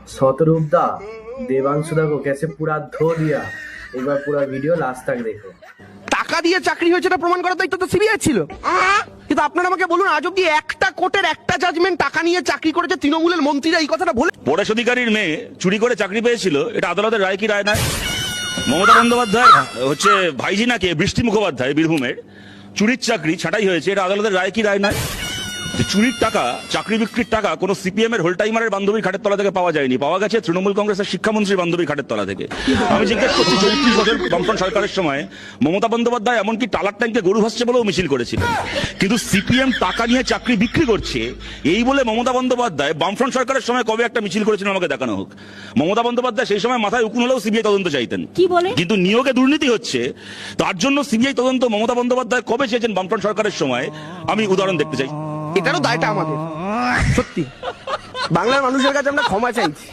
शतरूप दा देवांशु दा को कैसे पूरा धो दिया। एक बार पूरा वीडियो लास्ट तक देखो। টাকা দিয়ে চাকরি হয়েছে এটা প্রমাণ করার দায়িত্ব তো সিবিআই ছিল। কিন্তু আপনারা আমাকে বলুন, আজ অব্দি একটা কোর্টের একটা জাজমেন্ট টাকা নিয়ে চাকরি করেছে তৃণমূলের মন্ত্রীরা এই কথাটা বলে? পরেশ অধিকারীর মেয়ে চুরি করে চাকরি পেয়েছিল, এটা আদালতের রায় কি রায় নয়? মমতা বন্দ্যোপাধ্যায় হচ্ছে ভাইজি নাকি বৃষ্টি মুখোপাধ্যায় বীরভূমের চুরির চাকরি ছাঁটাই হয়েছে, এটা আদালতের রায় কি রায় নয়? চুরির টাকা, চাকরি বিক্রির টাকা কোন সিপিএম এর হোলটাইমারের বান্ধবীর খাটের তলা থেকে পাওয়া যায়নি, পাওয়া গেছে তৃণমূল কংগ্রেসের শিক্ষামন্ত্রীর বান্ধবীর খাটের তলা থেকে। আমি জিজ্ঞেস করছি, 34 বছর বামফ্রন্ট সরকারের সময় মমতা বন্দ্যোপাধ্যায় এমনকি টালার ট্যাঙ্কে গরু ভাসছে বলেও মিছিল করেছিল, কিন্তু সিপিএম টাকা নিয়ে চাকরি বিক্রি করছে এই বলে মমতা বন্দ্যোপাধ্যায় বামফ্রন্ট সরকারের সময় কবে একটা মিছিল করেছিলেন আমাকে দেখানো হোক। মমতা বন্দ্যোপাধ্যায় সেই সময় মাথায় উকুন হলেও সিবিআই তদন্ত চাইতেন, কিন্তু নিয়োগে দুর্নীতি হচ্ছে তার জন্য সিবিআই তদন্ত মমতা বন্দ্যোপাধ্যায় কবে চেয়েছেন বামফ্রন্ট সরকারের সময়, আমি উদাহরণ দেখতে চাই। এটারও দায়টা আমাদের। সত্যি বাংলার মানুষের কাছে আমরা ক্ষমা চাইছি।